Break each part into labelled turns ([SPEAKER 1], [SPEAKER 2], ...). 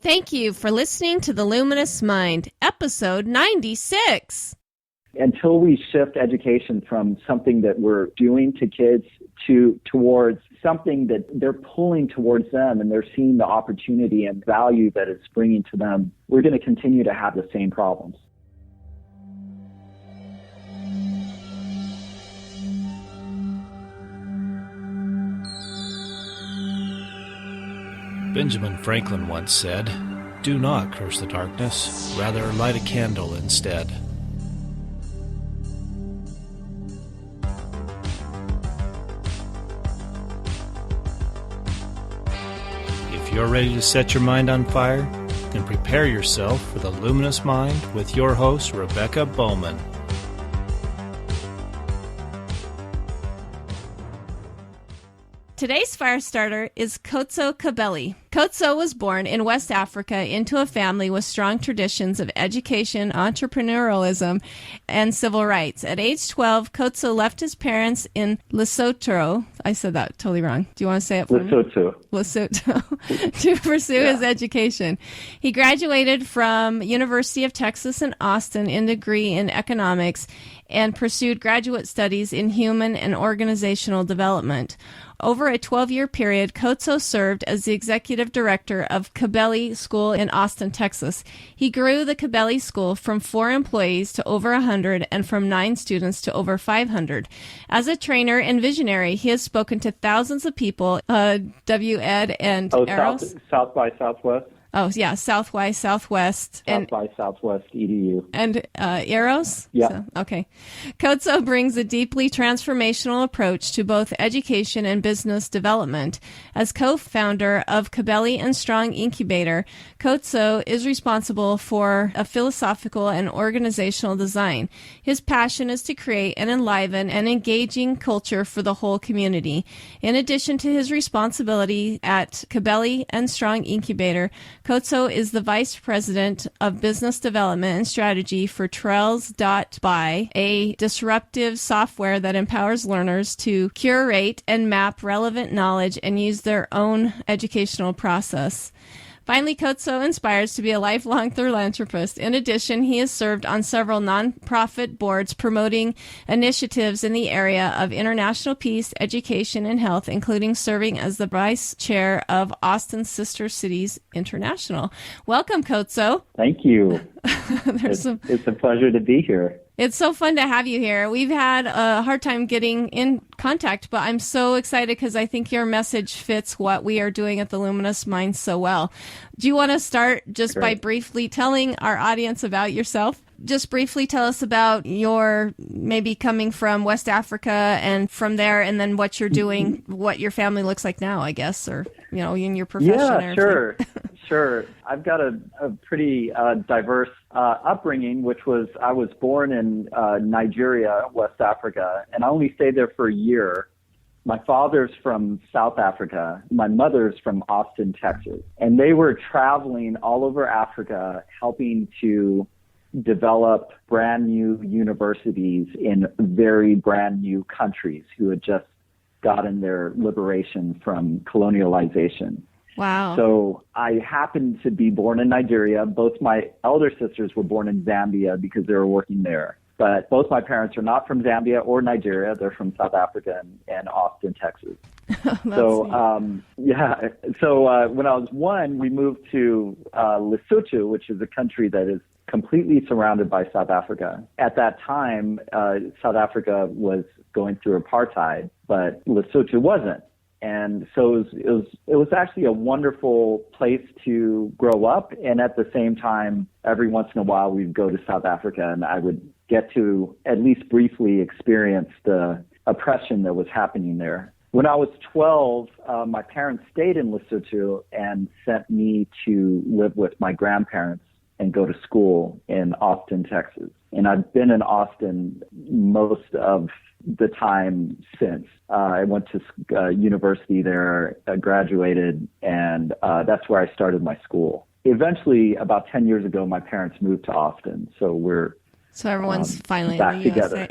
[SPEAKER 1] Thank you for listening to The Luminous Mind, episode 96.
[SPEAKER 2] Until we shift education from something that we're doing to kids towards something that they're pulling towards them and they're seeing the opportunity and value that it's bringing to them, we're going to continue to have the same problems.
[SPEAKER 3] Benjamin Franklin once said, "Do not curse the darkness, rather light a candle instead." If you're ready to set your mind on fire, then prepare yourself for the Luminous Mind with your host, Rebecca Bowman.
[SPEAKER 1] Today's fire starter is Khots Khabele. Khotso was born in West Africa into a family with strong traditions of education, entrepreneurialism, and civil rights. At age 12, Khotso left his parents in Lesotho. I said that totally wrong. Do you want to say it for me? Lesotho. To pursue his education. He graduated from University of Texas in Austin in degree in economics and pursued graduate studies in human and organizational development. Over a 12-year period, Khotso served as the executive director of Khabele School in Austin, Texas. He grew the Khabele School from 4 employees to over 100 and from 9 students to over 500. As a trainer and visionary, he has spoken to thousands of people, WED and Eros.
[SPEAKER 2] South by Southwest.
[SPEAKER 1] Oh, yeah, South by Southwest.
[SPEAKER 2] South by Southwest EDU.
[SPEAKER 1] And Eros?
[SPEAKER 2] Yeah.
[SPEAKER 1] So, okay. Khotso brings a deeply transformational approach to both education and business development. As co-founder of KhabeleStrong Incubator, Khotso is responsible for a philosophical and organizational design. His passion is to create and enliven an engaging culture for the whole community. In addition to his responsibility at KhabeleStrong Incubator, Khotso is the Vice President of Business Development and Strategy for Trails.by, a disruptive software that empowers learners to curate and map relevant knowledge and use their own educational process. Finally, Khotso inspires to be a lifelong philanthropist. In addition, he has served on several nonprofit boards promoting initiatives in the area of international peace, education, and health, including serving as the vice chair of Austin's Sister Cities International. Welcome, Khotso.
[SPEAKER 2] Thank you. It's a pleasure to be here.
[SPEAKER 1] It's so fun to have you here. We've had a hard time getting in contact, but I'm so excited because I think your message fits what we are doing at the Luminous Mind so well. Do you want to start just by briefly telling our audience about yourself? Just briefly tell us about your maybe coming from West Africa and from there, and then what you're doing, what your family looks like now, I guess, or, you know, in your profession.
[SPEAKER 2] Yeah, sure. Sure. I've got a pretty diverse upbringing, which was I was born in Nigeria, West Africa, and I only stayed there for a year. My father's from South Africa. My mother's from Austin, Texas. And they were traveling all over Africa, helping to develop brand new universities in very brand new countries who had just gotten their liberation from colonialization.
[SPEAKER 1] Wow.
[SPEAKER 2] So I happened to be born in Nigeria. Both my elder sisters were born in Zambia because they were working there. But both my parents are not from Zambia or Nigeria. They're from South Africa and Austin, Texas. So when I was 1, we moved to Lesotho, which is a country that is completely surrounded by South Africa. At that time, South Africa was going through apartheid, but Lesotho wasn't. And so it was actually a wonderful place to grow up. And at the same time, every once in a while, we'd go to South Africa and I would get to at least briefly experience the oppression that was happening there. When I was 12, my parents stayed in Lesotho and sent me to live with my grandparents and go to school in Austin, Texas. And I've been in Austin most of the time since. I went to university there, graduated, and that's where I started my school. Eventually, about 10 years ago, my parents moved to Austin, so everyone's
[SPEAKER 1] finally
[SPEAKER 2] back
[SPEAKER 1] in the
[SPEAKER 2] together.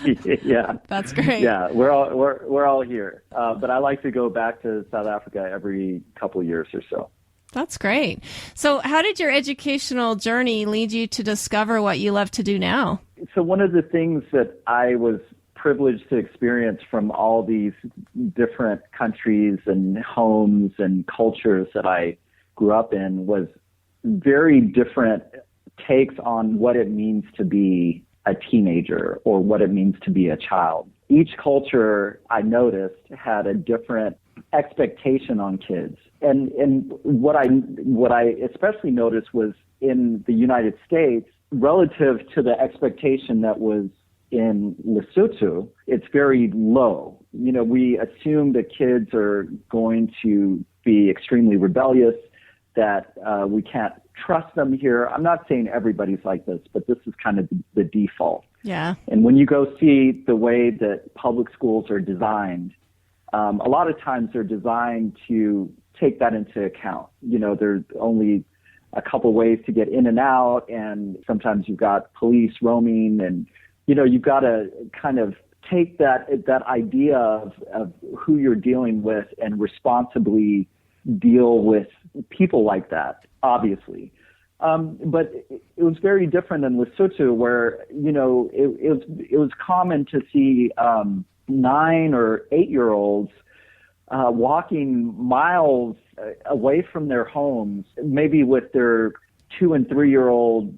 [SPEAKER 1] USA.
[SPEAKER 2] Yeah,
[SPEAKER 1] that's great.
[SPEAKER 2] Yeah, we're all here, but I like to go back to South Africa every couple of years or so.
[SPEAKER 1] That's great. So how did your educational journey lead you to discover what you love to do now?
[SPEAKER 2] So one of the things that I was privileged to experience from all these different countries and homes and cultures that I grew up in was very different takes on what it means to be a teenager or what it means to be a child. Each culture, I noticed, had a different expectation on kids. And what I especially noticed was in the United States, relative to the expectation that was in Lesotho, it's very low. You know, we assume that kids are going to be extremely rebellious, that we can't trust them here. I'm not saying everybody's like this, but this is kind of the default.
[SPEAKER 1] Yeah.
[SPEAKER 2] And when you go see the way that public schools are designed, a lot of times they're designed to take that into account. You know, there's only a couple ways to get in and out, and sometimes you've got police roaming, and you know, you've got to kind of take that idea of who you're dealing with and responsibly deal with people like that, obviously. But it was very different in Lesotho, where, you know, it was common to see 9 or 8-year-olds walking miles away from their homes, maybe with their 2 and 3-year-old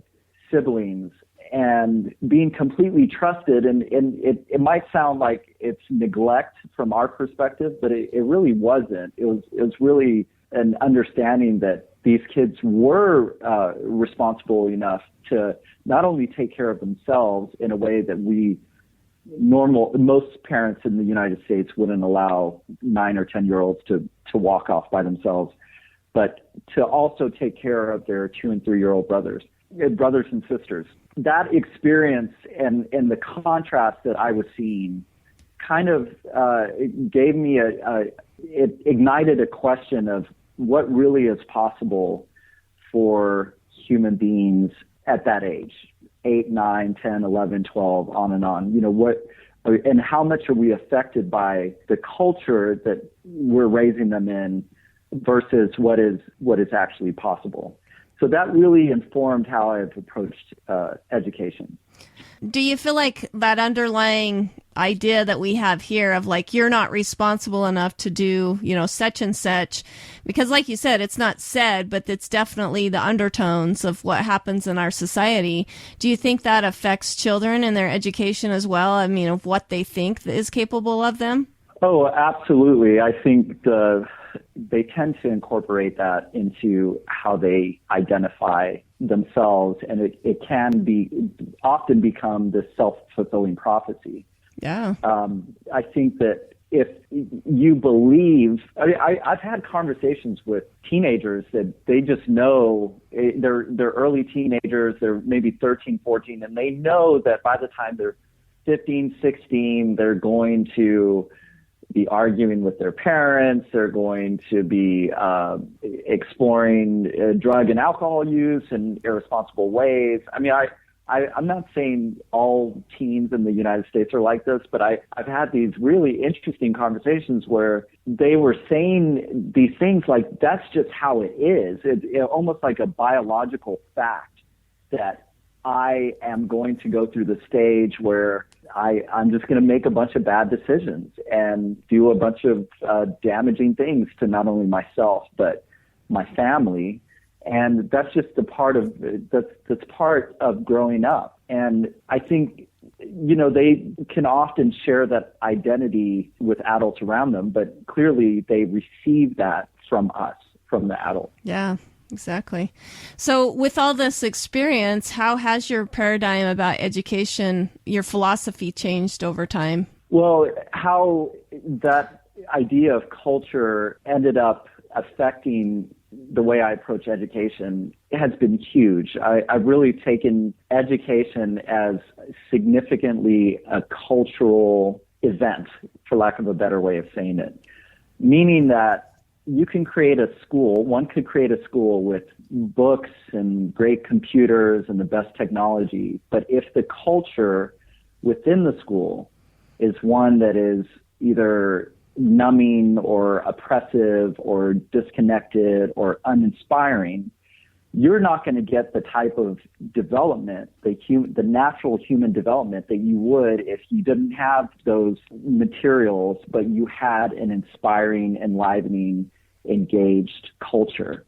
[SPEAKER 2] siblings, and being completely trusted. And it might sound like it's neglect from our perspective, but it really wasn't. It was really an understanding that these kids were responsible enough to not only take care of themselves in a way that most parents in the United States wouldn't allow 9 or 10-year-olds to walk off by themselves, but to also take care of their 2 and 3-year-old brothers and sisters. That experience and the contrast that I was seeing kind of gave me it ignited a question of what really is possible for human beings at that age, 8, 9, 10, 11, 12, on and on. You know, and how much are we affected by the culture that we're raising them in versus what is actually possible. So that really informed how I've approached education.
[SPEAKER 1] Do you feel like that underlying idea that we have here of like, you're not responsible enough to do, you know, such and such, because like you said, it's not said, but it's definitely the undertones of what happens in our society. Do you think that affects children and their education as well? I mean, of what they think is capable of them? Oh, absolutely. I think they tend to incorporate that into how they identify themselves, and it can often become this self-fulfilling prophecy.
[SPEAKER 2] Yeah. I think that if you believe, I've had conversations with teenagers that they just know, they're early teenagers, they're maybe 13, 14, and they know that by the time they're 15, 16, they're going to be arguing with their parents, they're going to be exploring drug and alcohol use in irresponsible ways. I mean, I'm not saying all teens in the United States are like this, but I've had these really interesting conversations where they were saying these things like, that's just how it is. It's almost like a biological fact that I am going to go through the stage where I'm just going to make a bunch of bad decisions and do a bunch of damaging things to not only myself, but my family. And that's just that's part of growing up. And I think, you know, they can often share that identity with adults around them, but clearly they receive that from us, from the adult.
[SPEAKER 1] Yeah. Exactly. So with all this experience, how has your paradigm about education, your philosophy changed over time?
[SPEAKER 2] Well, how that idea of culture ended up affecting the way I approach education has been huge. I've really taken education as significantly a cultural event, for lack of a better way of saying it, meaning that you can create a school, one could create a school with books and great computers and the best technology, but if the culture within the school is one that is either numbing or oppressive or disconnected or uninspiring, you're not going to get the type of development, the natural human development that you would if you didn't have those materials, but you had an inspiring, enlivening, engaged culture.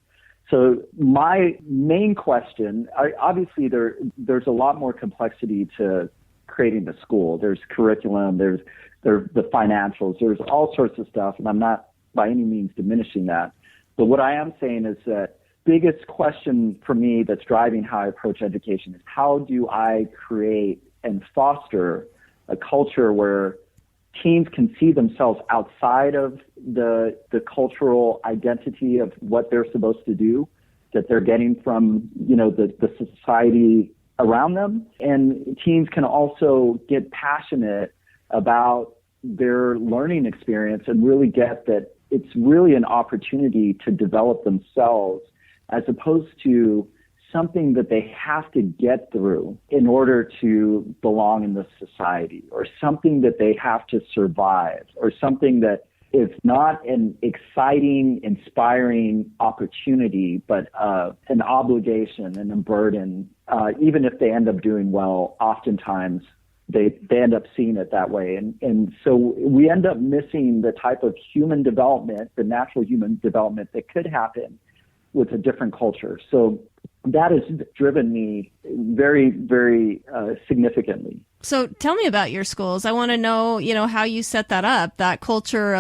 [SPEAKER 2] So my main question, obviously there's a lot more complexity to creating the school. There's curriculum, there's the financials, there's all sorts of stuff, and I'm not by any means diminishing that. But what I am saying is that biggest question for me that's driving how I approach education is how do I create and foster a culture where teens can see themselves outside of the cultural identity of what they're supposed to do, that they're getting from, the society around them. And teens can also get passionate about their learning experience and really get that it's really an opportunity to develop themselves as opposed to something that they have to get through in order to belong in the society, or something that they have to survive, or something that is not an exciting, inspiring opportunity, but an obligation and a burden. Even if they end up doing well, oftentimes they end up seeing it that way. And so we end up missing the type of human development, the natural human development that could happen with a different culture. So that has driven me very, very significantly.
[SPEAKER 1] So tell me about your schools. I want to know, how you set that up, that culture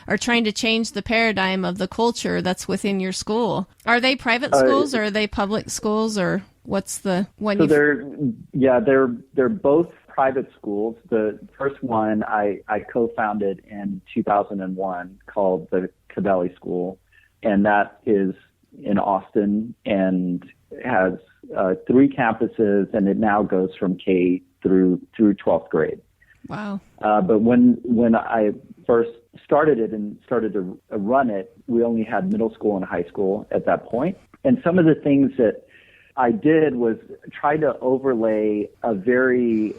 [SPEAKER 1] or trying to change the paradigm of the culture that's within your school. Are they private schools or are they public schools, or what's the one?
[SPEAKER 2] So they're both private schools. The first one I co-founded in 2001 called the Khabele School, and that is in Austin and has 3 campuses, and it now goes from K through 12th grade.
[SPEAKER 1] Wow.
[SPEAKER 2] But when I first started it and started to run it, we only had middle school and high school at that point. And some of the things that I did was try to overlay a very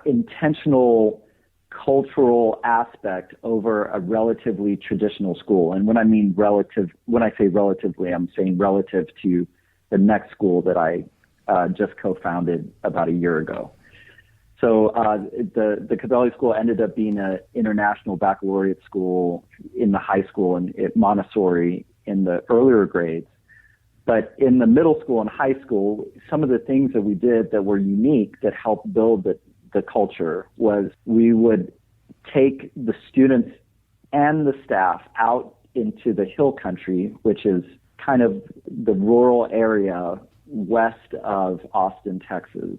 [SPEAKER 2] intentional cultural aspect over a relatively traditional school. And when I say relatively, I'm saying relative to the next school that I just co-founded about a year ago. So the Khabele School ended up being an international baccalaureate school in the high school and at Montessori in the earlier grades. But in the middle school and high school, some of the things that we did that were unique that helped build the culture was we would take the students and the staff out into the hill country, which is kind of the rural area west of Austin, Texas.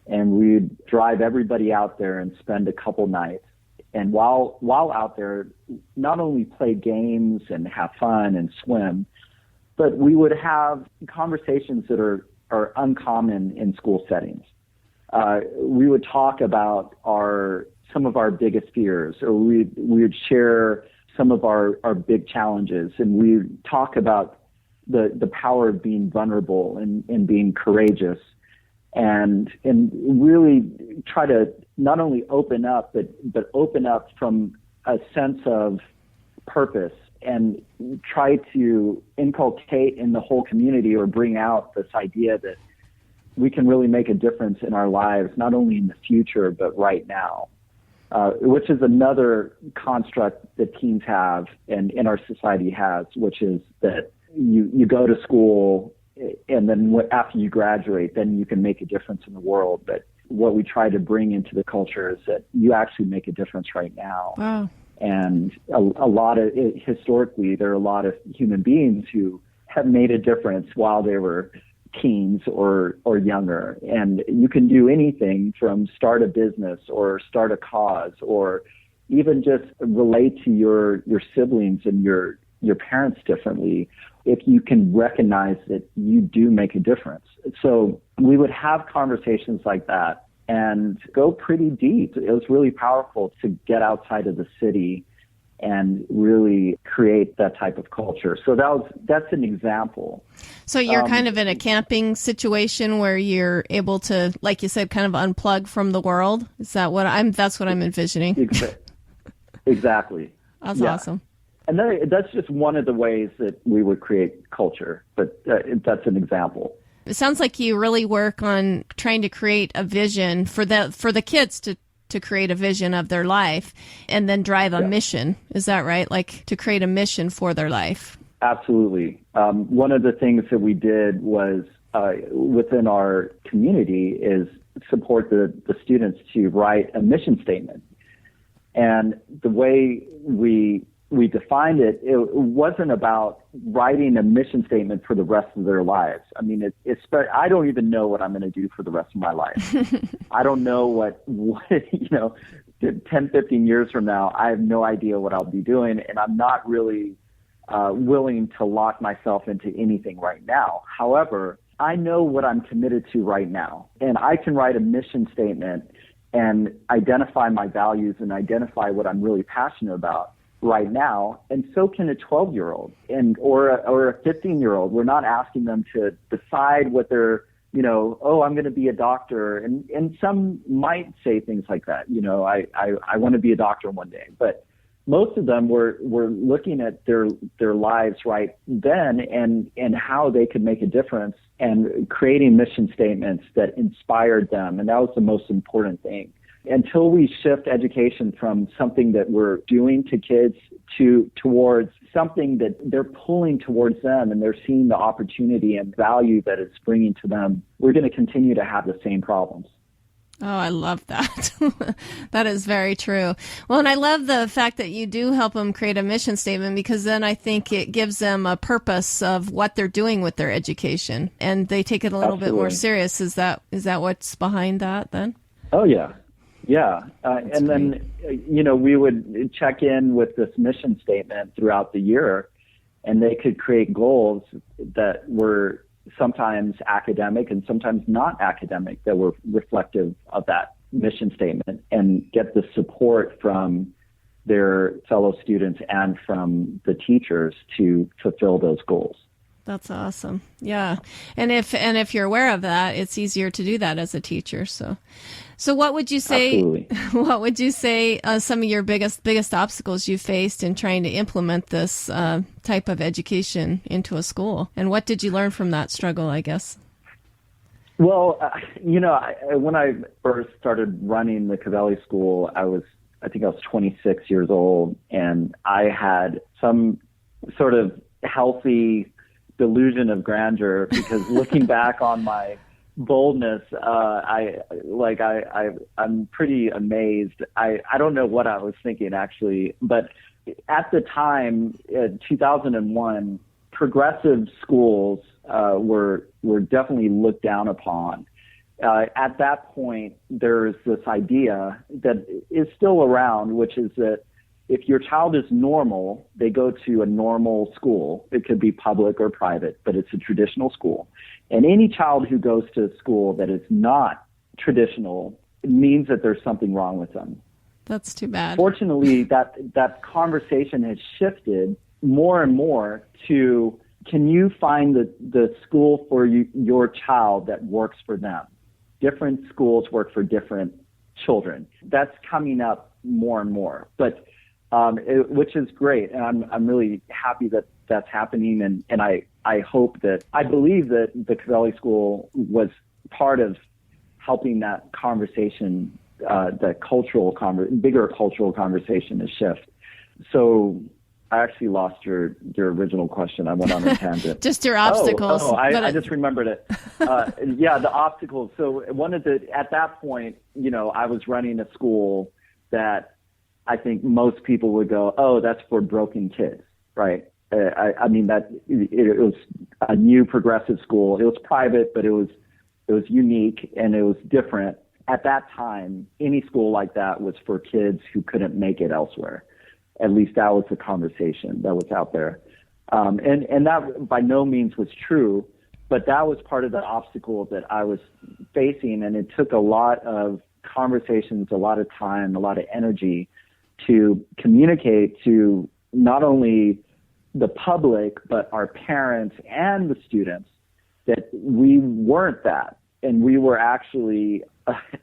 [SPEAKER 2] And we'd drive everybody out there and spend a couple nights. And while out there, not only play games and have fun and swim, but we would have conversations that are uncommon in school settings. We would talk about some of our biggest fears, or we would share some of our big challenges, and we would talk about the power of being vulnerable and being courageous, and really try to not only open up, but open up from a sense of purpose, and try to inculcate in the whole community or bring out this idea that we can really make a difference in our lives, not only in the future, but right now, which is another construct that teens have and in our society has, which is that you go to school and then after you graduate, then you can make a difference in the world. But what we try to bring into the culture is that you actually make a difference right now.
[SPEAKER 1] Wow.
[SPEAKER 2] And historically, there are a lot of human beings who have made a difference while they were teens or younger. And you can do anything from start a business or start a cause or even just relate to your siblings and your parents differently if you can recognize that you do make a difference. So we would have conversations like that and go pretty deep. It was really powerful to get outside of the city and really create that type of culture. So that's an example.
[SPEAKER 1] So you're kind of in a camping situation where you're able to, like you said, kind of unplug from the world. Is that that's what I'm envisioning?
[SPEAKER 2] Exactly.
[SPEAKER 1] That's awesome.
[SPEAKER 2] And that's just one of the ways that we would create culture, but that's an example.
[SPEAKER 1] It sounds like you really work on trying to create a vision for the kids to create a vision of their life and then drive a mission. Is that right? Like to create a mission for their life.
[SPEAKER 2] Absolutely. One of the things that we did was within our community is support the students to write a mission statement. And the way we defined it, it wasn't about writing a mission statement for the rest of their lives. I mean, I don't even know what I'm going to do for the rest of my life. I don't know what 10, 15 years from now, I have no idea what I'll be doing. And I'm not really willing to lock myself into anything right now. However, I know what I'm committed to right now. And I can write a mission statement and identify my values and identify what I'm really passionate about right now, and so can a 12-year-old or a 15-year-old. We're not asking them to decide what they're, I'm going to be a doctor, and some might say things like that. I want to be a doctor one day, but most of them were looking at their lives right then and how they could make a difference and creating mission statements that inspired them, and that was the most important thing. Until we shift education from something that we're doing to kids towards something that they're pulling towards them and they're seeing the opportunity and value that it's bringing to them, we're going to continue to have the same problems.
[SPEAKER 1] Oh, I love that. That is very true. Well, and I love the fact that you do help them create a mission statement, because then I think it gives them a purpose of what they're doing with their education, and they take it a little bit more serious. Is that what's behind that then?
[SPEAKER 2] Oh, yeah. Yeah. And then, we would check in with this mission statement throughout the year, and they could create goals that were sometimes academic and sometimes not academic that were reflective of that mission statement, and get the support from their fellow students and from the teachers to fulfill those goals.
[SPEAKER 1] That's awesome. Yeah. And if you're aware of that, it's easier to do that as a teacher. So what would you say,
[SPEAKER 2] Absolutely.
[SPEAKER 1] What would you say some of your biggest obstacles you faced in trying to implement this type of education into a school? And what did you learn from that struggle, I guess?
[SPEAKER 2] Well, when I first started running the Khabele School, I think I was 26 years old, and I had some sort of healthy delusion of grandeur, because looking back on my boldness, I'm pretty amazed. I don't know what I was thinking actually, but at the time, 2001, progressive schools were definitely looked down upon. At that point, there's this idea that is still around, which is that if your child is normal, they go to a normal school. It could be public or private, but it's a traditional school. And any child who goes to a school that is not traditional, it means that there's something wrong with them.
[SPEAKER 1] That's too bad.
[SPEAKER 2] Fortunately, that conversation has shifted more and more to, can you find the school for your child that works for them? Different schools work for different children. That's coming up more and more, but which is great, and I'm really happy that that's happening, and I believe that the Khabele School was part of helping that conversation, the bigger cultural conversation to shift. So I actually lost your original question. I went on a tangent.
[SPEAKER 1] Just your obstacles.
[SPEAKER 2] I just remembered it. Yeah, the obstacles. So at that point, I was running a school that I think most people would go, oh, that's for broken kids, right? I mean, that it was a new progressive school. It was private, but it was unique and it was different. At that time, any school like that was for kids who couldn't make it elsewhere. At least that was the conversation that was out there. And that by no means was true, but that was part of the obstacle that I was facing. And it took a lot of conversations, a lot of time, a lot of energy to communicate to not only the public, but our parents and the students that we weren't that. And we were actually,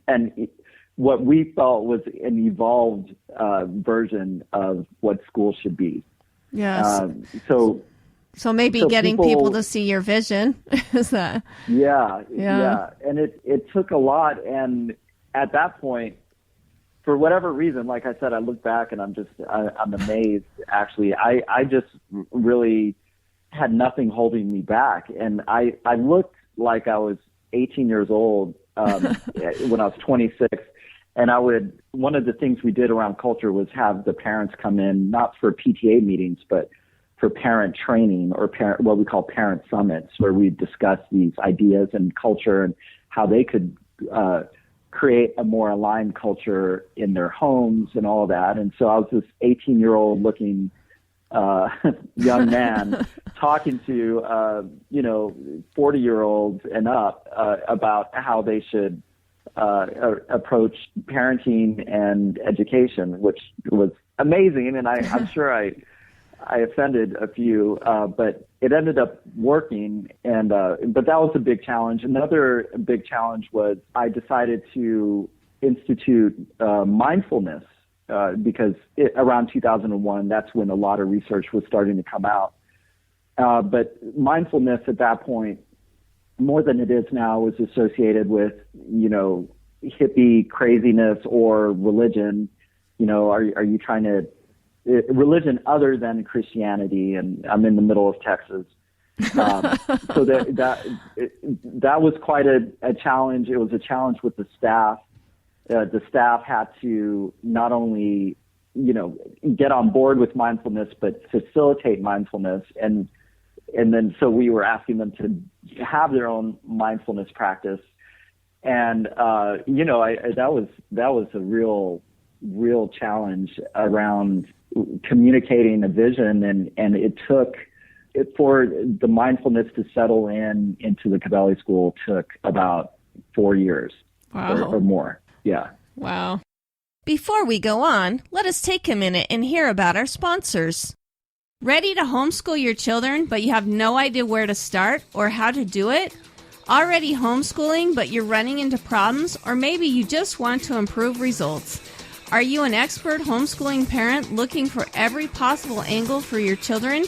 [SPEAKER 2] and what we felt was an evolved version of what school should be.
[SPEAKER 1] Yes.
[SPEAKER 2] So
[SPEAKER 1] maybe getting people to see your vision is that?
[SPEAKER 2] Yeah. And it took a lot. And at that point, for whatever reason, like I said, I look back and I'm amazed. Actually, I just really had nothing holding me back. And I looked like I was 18 years old when I was 26. And one of the things we did around culture was have the parents come in, not for PTA meetings, but for parent training or what we call parent summits, where we discuss these ideas and culture and how they could create a more aligned culture in their homes and all of that. And so I was this 18-year-old looking young man talking to 40-year-olds and up about how they should approach parenting and education, which was amazing. And I'm sure I offended a few, but it ended up working. And but that was a big challenge. Another big challenge was I decided to institute mindfulness because around 2001, that's when a lot of research was starting to come out. But mindfulness at that point, more than it is now, was associated with, hippie craziness or religion. Are you trying to religion other than Christianity? And I'm in the middle of Texas. So that was quite a challenge. It was a challenge with the staff. The staff had to not only, get on board with mindfulness, but facilitate mindfulness. And then so we were asking them to have their own mindfulness practice. And, that was a real challenge around communicating a vision. And it took for the mindfulness to settle into the Khabele School took about 4 years.
[SPEAKER 1] Wow.
[SPEAKER 2] or more. Yeah.
[SPEAKER 1] Wow. Before we go on, let us take a minute and hear about our sponsors. Ready to homeschool your children, but you have no idea where to start or how to do it? Already homeschooling, but you're running into problems, or maybe you just want to improve results. Are you an expert homeschooling parent looking for every possible angle for your children?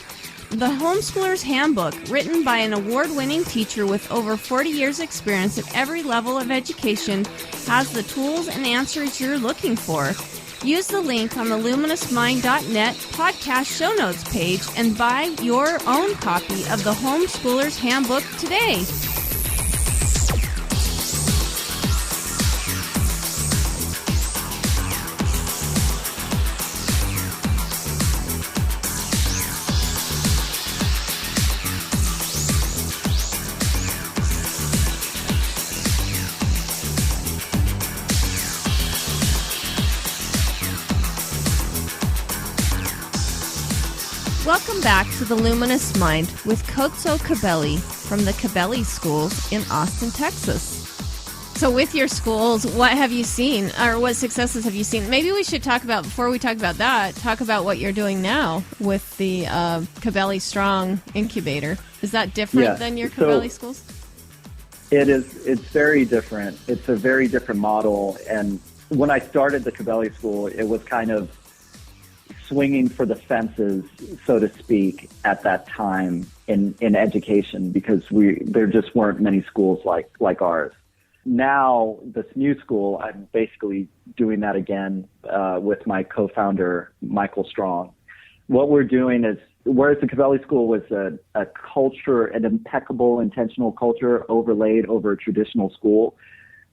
[SPEAKER 1] The Homeschooler's Handbook, written by an award-winning teacher with over 40 years' experience at every level of education, has the tools and answers you're looking for. Use the link on the luminousmind.net podcast show notes page and buy your own copy of the Homeschooler's Handbook today. Welcome back to the Luminous Mind with Khotso Khabele from the Khabele Schools in Austin, Texas. So with your schools, what have you seen, or what successes have you seen? Maybe we should talk about, before we talk about that, talk about what you're doing now with the KhabeleStrong Incubator. Is that different than your Khabele schools?
[SPEAKER 2] It is. It's very different. It's a very different model. And when I started the Khabele School, it was kind of swinging for the fences, so to speak, at that time in education, because there just weren't many schools like ours. Now, this new school, I'm basically doing that again with my co-founder, Michael Strong. What we're doing is, whereas the Khabele School was a culture, an impeccable, intentional culture overlaid over a traditional school,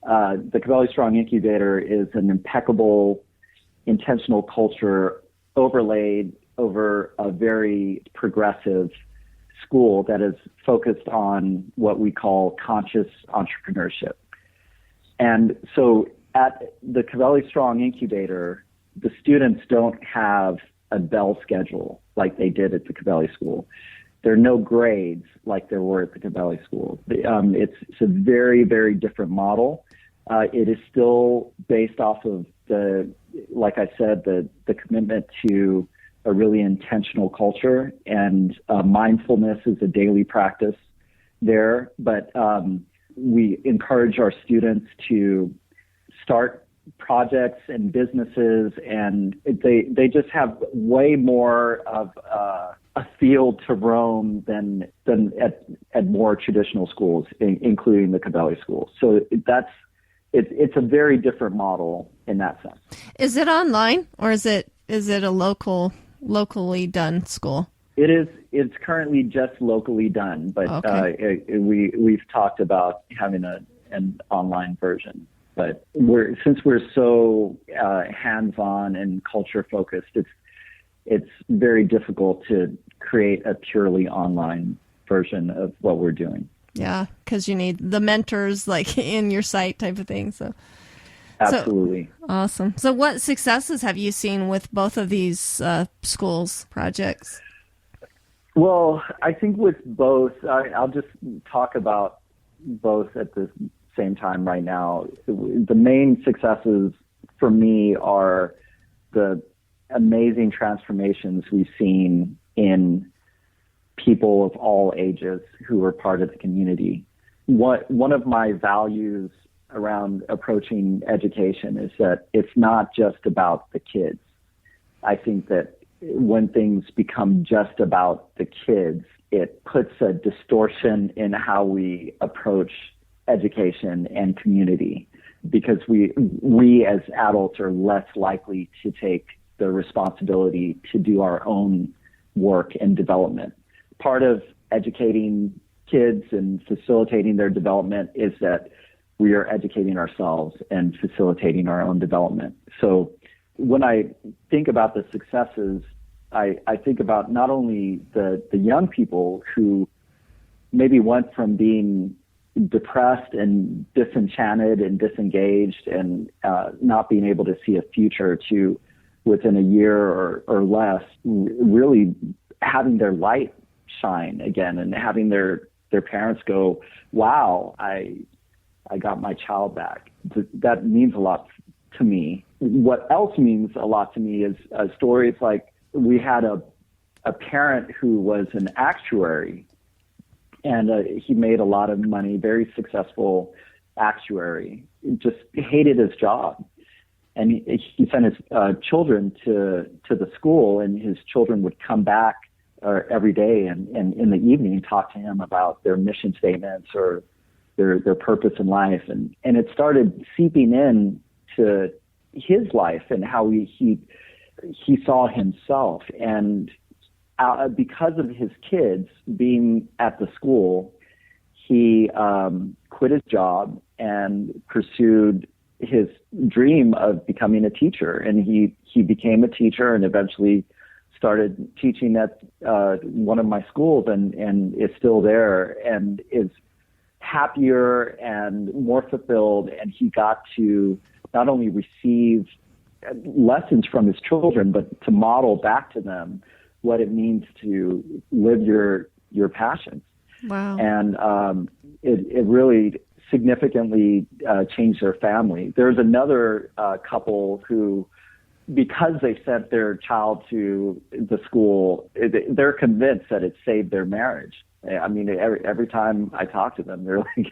[SPEAKER 2] the KhabeleStrong Incubator is an impeccable, intentional culture overlaid over a very progressive school that is focused on what we call conscious entrepreneurship. And so at the KhabeleStrong Incubator, the students don't have a bell schedule like they did at the Khabele School. There are no grades like there were at the Khabele School. It's a very, very different model. It is still based off of like I said, the commitment to a really intentional culture, and mindfulness is a daily practice there. But we encourage our students to start projects and businesses, and they just have way more of a field to roam than at more traditional schools, including the Khabele School. So it's a very different model in that sense. Is
[SPEAKER 1] it online, or is it a locally done school?
[SPEAKER 2] It is. It's currently just locally done, but okay. We've talked about having an online version. But since we're so hands-on and culture-focused, it's very difficult to create a purely online version of what we're doing.
[SPEAKER 1] Yeah, because you need the mentors like in your site type of thing. So
[SPEAKER 2] absolutely.
[SPEAKER 1] Awesome. So what successes have you seen with both of these schools projects?
[SPEAKER 2] Well, I think with both, I'll just talk about both at the same time right now. The main successes for me are the amazing transformations we've seen in people of all ages who are part of the community. One of my values around approaching education is that it's not just about the kids. I think that when things become just about the kids, it puts a distortion in how we approach education and community, because we as adults are less likely to take the responsibility to do our own work and development. Part of educating kids and facilitating their development is that we are educating ourselves and facilitating our own development. So when I think about the successes, I think about not only the young people who maybe went from being depressed and disenchanted and disengaged and not being able to see a future to within a year or less really having their light shine again and having their parents go, wow, I got my child back. That means a lot to me. What else means a lot to me is stories like we had a parent who was an actuary, and he made a lot of money, very successful actuary, just hated his job. And he sent his children to the school, and his children would come back every day and in the evening talk to him about their mission statements or their purpose in life. And it started seeping in to his life and how he saw himself. And because of his kids being at the school, he quit his job and pursued his dream of becoming a teacher. And he became a teacher and eventually started teaching at one of my schools and is still there and is happier and more fulfilled. And he got to not only receive lessons from his children, but to model back to them what it means to live your passions.
[SPEAKER 1] Wow.
[SPEAKER 2] And it really significantly changed their family. There's another couple who, because they sent their child to the school, they're convinced that it saved their marriage. I mean, every time I talk to them, they're like,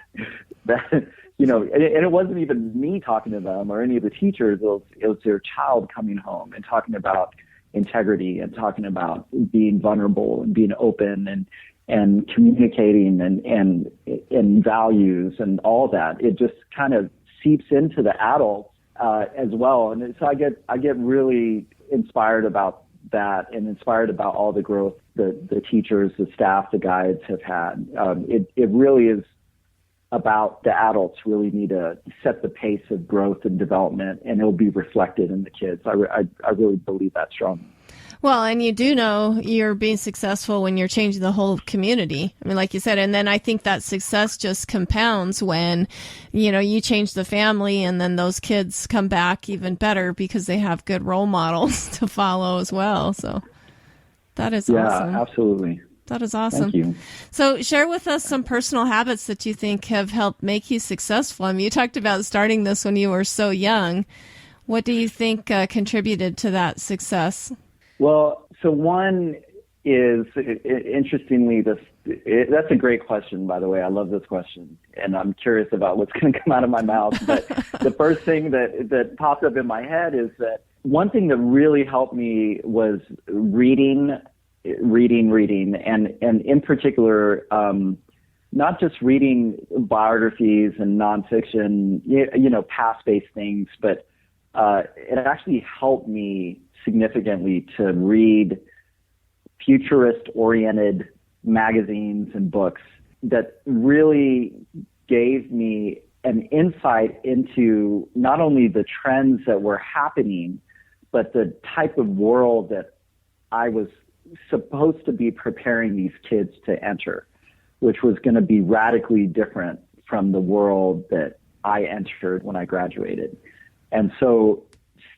[SPEAKER 2] that, you know, and it wasn't even me talking to them or any of the teachers. It was their child coming home and talking about integrity and talking about being vulnerable and being open and communicating and values and all that. It just kind of seeps into the adults as well. And so I get really inspired about that and inspired about all the growth the teachers, the staff, the guides have had. It really is about the adults really need to set the pace of growth and development, and it'll be reflected in the kids. I really believe that strongly.
[SPEAKER 1] Well, and you do know you're being successful when you're changing the whole community. I mean, like you said, and then I think that success just compounds when, you know, you change the family and then those kids come back even better because they have good role models to follow as well. So that is awesome.
[SPEAKER 2] Yeah, absolutely.
[SPEAKER 1] That is awesome.
[SPEAKER 2] Thank you.
[SPEAKER 1] So share with us some personal habits that you think have helped make you successful. I mean, you talked about starting this when you were so young. What do you think contributed to that success?
[SPEAKER 2] Well, so one is, interestingly, the That's a great question, by the way. I love this question, and I'm curious about what's going to come out of my mouth. But the first thing that popped up in my head is that one thing that really helped me was reading, and in particular, not just reading biographies and nonfiction, past-based things, but it actually helped me significantly to read futurist-oriented magazines and books that really gave me an insight into not only the trends that were happening, but the type of world that I was supposed to be preparing these kids to enter, which was going to be radically different from the world that I entered when I graduated. And so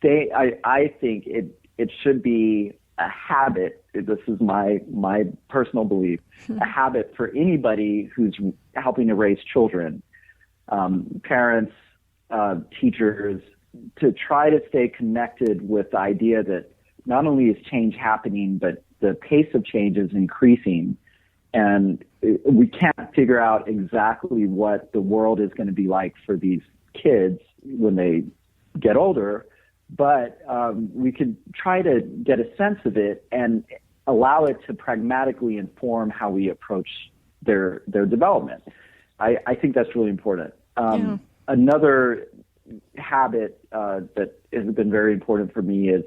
[SPEAKER 2] I think it should be a habit. This is my personal belief, a habit for anybody who's helping to raise children, parents, teachers, to try to stay connected with the idea that not only is change happening, but the pace of change is increasing. And we can't figure out exactly what the world is going to be like for these kids when they get older, but we could try to get a sense of it and allow it to pragmatically inform how we approach their development. I think that's really important. Another habit that has been very important for me is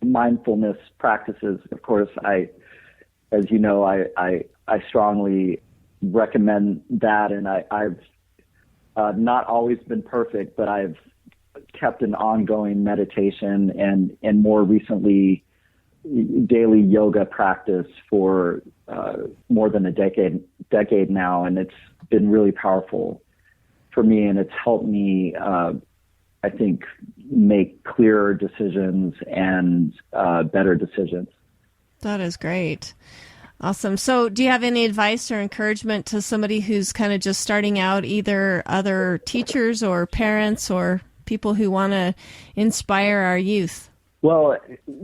[SPEAKER 2] mindfulness practices. Of course, as you know, I strongly recommend that, and I've not always been perfect, but I've kept an ongoing meditation and more recently daily yoga practice for more than a decade now, and it's been really powerful for me, and it's helped me I think make clearer decisions and better decisions.
[SPEAKER 1] That is great. Awesome. So do you have any advice or encouragement to somebody who's kind of just starting out, either other teachers or parents or people who want to inspire our youth?
[SPEAKER 2] Well,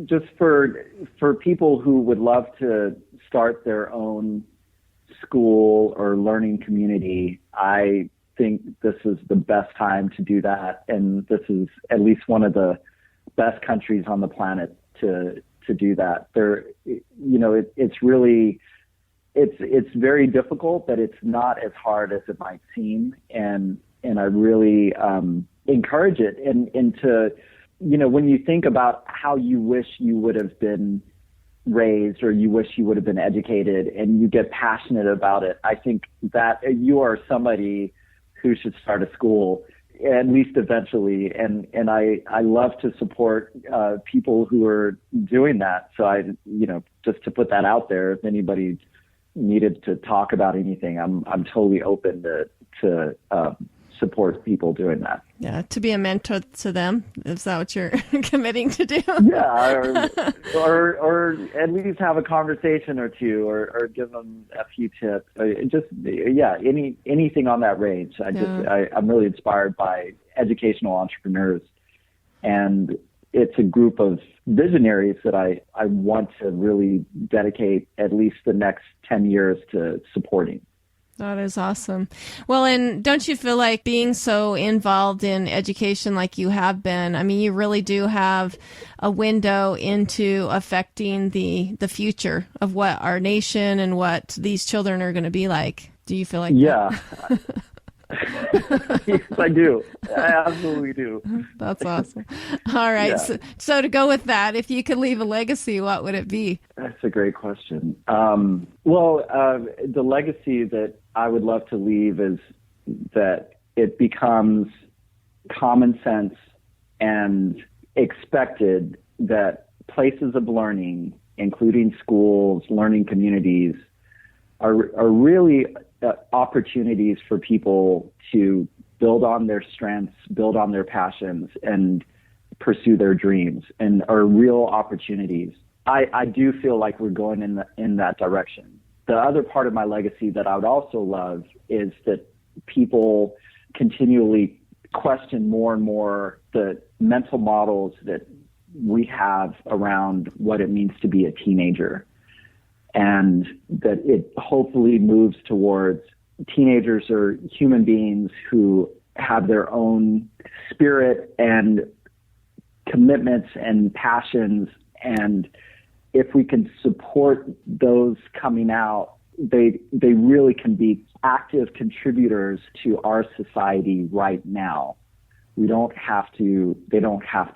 [SPEAKER 2] just for people who would love to start their own school or learning community, I think this is the best time to do that. And this is at least one of the best countries on the planet to do that. It's really, it's very difficult, but it's not as hard as it might seem. And I really encourage it. And to, when you think about how you wish you would have been raised or you wish you would have been educated and you get passionate about it, I think that you are somebody who should start a school, at least eventually. And I love to support people who are doing that. So just to put that out there, if anybody needed to talk about anything, I'm totally open to support people doing that.
[SPEAKER 1] Yeah, to be a mentor to them. Is that what you're committing to do?
[SPEAKER 2] Yeah, or at least have a conversation or two, or give them a few tips. Anything on that range. I'm really inspired by educational entrepreneurs, and it's a group of visionaries that I want to really dedicate at least the next 10 years to supporting.
[SPEAKER 1] That is awesome. Well, and don't you feel like being so involved in education like you have been, I mean, you really do have a window into affecting the future of what our nation and what these children are going to be like. Do you feel like
[SPEAKER 2] that? Yes, I do. I absolutely do.
[SPEAKER 1] That's awesome. All right. Yeah. So to go with that, if you could leave a legacy, what would it be?
[SPEAKER 2] That's a great question. The legacy that I would love to leave is that it becomes common sense and expected that places of learning, including schools, learning communities, are really opportunities for people to build on their strengths, build on their passions, and pursue their dreams, and are real opportunities. I do feel like we're going in that direction. The other part of my legacy that I would also love is that people continually question more and more the mental models that we have around what it means to be a teenager. and that it hopefully moves towards teenagers or human beings who have their own spirit and commitments and passions. And if we can support those coming out, they really can be active contributors to our society right now. They don't have to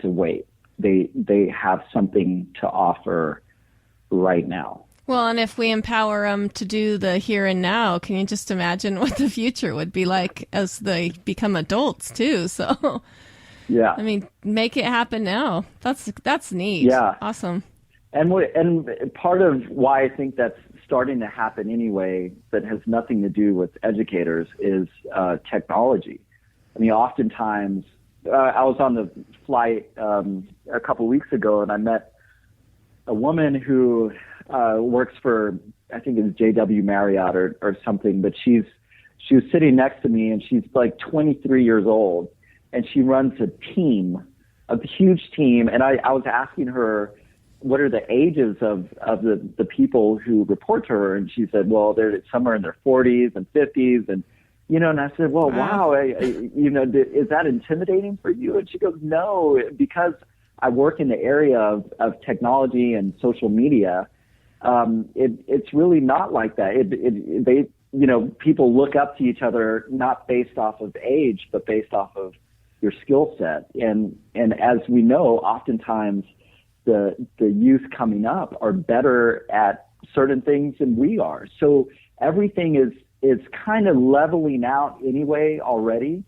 [SPEAKER 2] wait. They have something to offer right now.
[SPEAKER 1] Well, and if we empower them to do the here and now, can you just imagine what the future would be like as they become adults too? So,
[SPEAKER 2] yeah,
[SPEAKER 1] I mean, make it happen now. That's neat.
[SPEAKER 2] Yeah,
[SPEAKER 1] awesome.
[SPEAKER 2] And part of why I think that's starting to happen anyway, that has nothing to do with educators, is technology. I mean, oftentimes, I was on the flight a couple weeks ago, and I met a woman who works for, I think it's JW Marriott or something, but she was sitting next to me, and she's like 23 years old, and she runs a huge team. And I was asking her, what are the ages of the people who report to her? And she said, well, they're somewhere in their 40s and 50s. And, and I said, well, wow, is that intimidating for you? And she goes, no, because I work in the area of technology and social media. It's really not like that. People look up to each other, not based off of age, but based off of your skill set. And as we know, oftentimes the youth coming up are better at certain things than we are. So everything is kind of leveling out anyway already.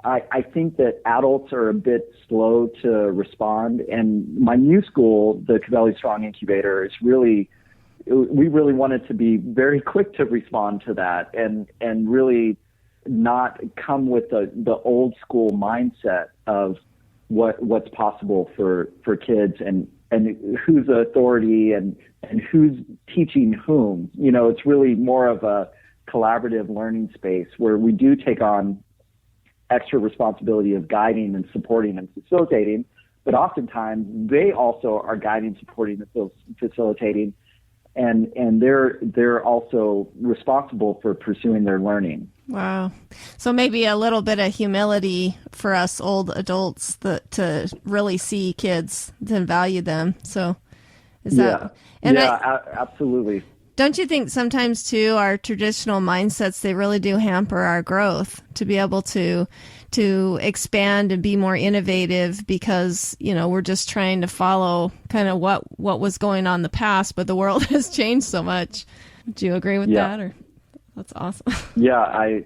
[SPEAKER 2] I think that adults are a bit slow to respond. And my new school, the KhabeleStrong Incubator, we really wanted to be very quick to respond to that and really not come with the old school mindset of what's possible for kids and who's the authority and who's teaching whom. It's really more of a collaborative learning space where we do take on extra responsibility of guiding and supporting and facilitating, but oftentimes they also are guiding, supporting, and facilitating, and they're also responsible for pursuing their learning.
[SPEAKER 1] Wow. So maybe a little bit of humility for us old adults to really see kids and value them. So is that? And
[SPEAKER 2] absolutely.
[SPEAKER 1] Don't you think sometimes too, our traditional mindsets, they really do hamper our growth to be able to expand and be more innovative because, we're just trying to follow kind of what was going on in the past, but the world has changed so much. Do you agree with that? Or that's awesome.
[SPEAKER 2] Yeah, I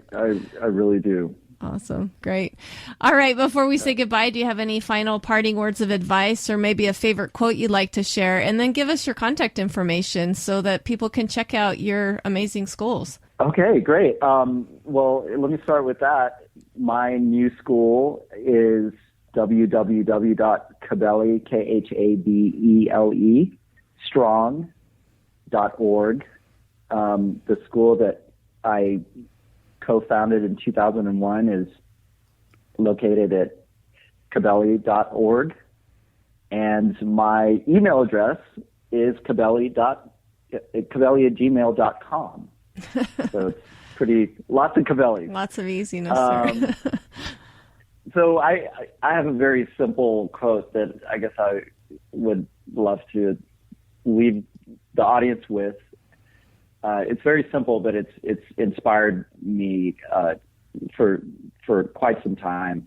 [SPEAKER 2] really do.
[SPEAKER 1] Awesome. Great. All right. Before we say goodbye, do you have any final parting words of advice or maybe a favorite quote you'd like to share? And then give us your contact information so that people can check out your amazing schools.
[SPEAKER 2] Okay, great. Well, let me start with that. My new school is www.Khabele, Khabele, strong.org. The school that I co-founded in 2001 is located at Khabele.org. And my email address is Khabele@gmail.com. So it's lots of Khabele.
[SPEAKER 1] Lots of easiness there.
[SPEAKER 2] So I have a very simple quote that I guess I would love to leave the audience with. It's very simple, but it's inspired me for quite some time,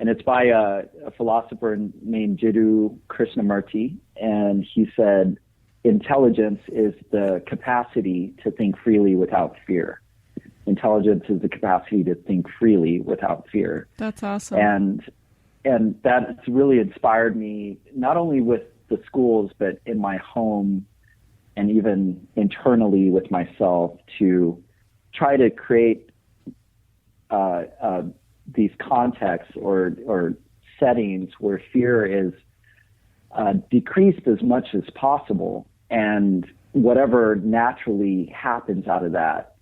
[SPEAKER 2] and it's by a philosopher named Jiddu Krishnamurti, and he said, "Intelligence is the capacity to think freely without fear. Intelligence is the capacity to think freely without fear."
[SPEAKER 1] That's awesome.
[SPEAKER 2] And that's really inspired me not only with the schools, but in my home. And even internally with myself to try to create these contexts or settings where fear is decreased as much as possible, and whatever naturally happens out of that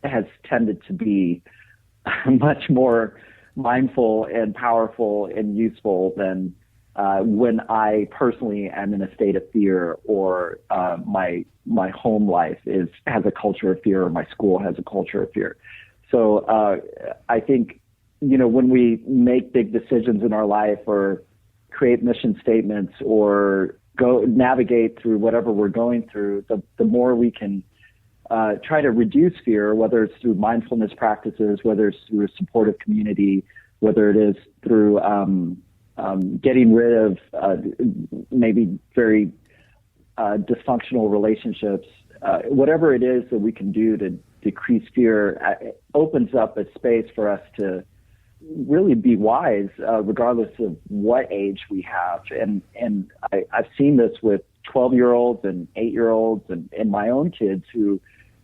[SPEAKER 2] has tended to be much more mindful and powerful and useful than when I personally am in a state of fear, or my home life has a culture of fear, or my school has a culture of fear. So I think, when we make big decisions in our life, or create mission statements, or go navigate through whatever we're going through, the more we can try to reduce fear, whether it's through mindfulness practices, whether it's through a supportive community, whether it is through getting rid of maybe very dysfunctional relationships, whatever it is that we can do to decrease fear, opens up a space for us to really be wise, regardless of what age we have. And I've seen this with 12-year-olds and 8-year-olds and my own kids who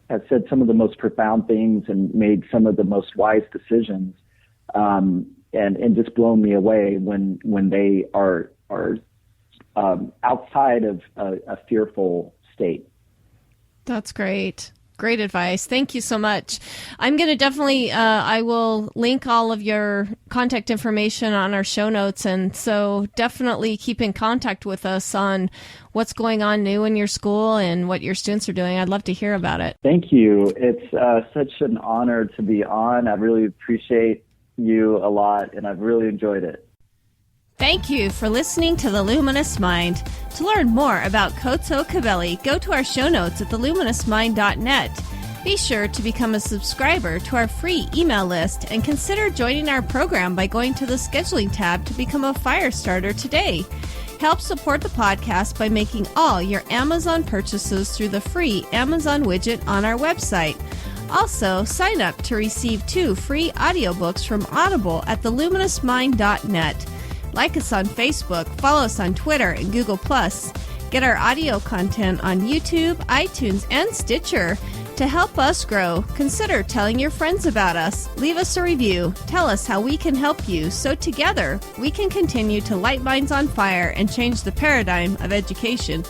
[SPEAKER 2] have said some of the most profound things and made some of the most wise decisions, and just blown me away when they are outside of a fearful state.
[SPEAKER 1] That's great. Great advice. Thank you so much. I'm going to definitely, I will link all of your contact information on our show notes. And so definitely keep in contact with us on what's going on new in your school and what your students are doing. I'd love to hear about it.
[SPEAKER 2] Thank you. It's such an honor to be on. I really appreciate you a lot, and I've really enjoyed it.
[SPEAKER 1] Thank you for listening to The Luminous Mind. To learn more about Khotso Khabele, go to our show notes at theluminousmind.net. Be sure to become a subscriber to our free email list and consider joining our program by going to the scheduling tab to become a fire starter today. Help support the podcast by making all your Amazon purchases through the free Amazon widget on our website. Also, sign up to receive 2 free audiobooks from Audible at theluminousmind.net. Like us on Facebook, follow us on Twitter and Google+. Get our audio content on YouTube, iTunes, and Stitcher. To help us grow, consider telling your friends about us. Leave us a review. Tell us how we can help you so together we can continue to light minds on fire and change the paradigm of education.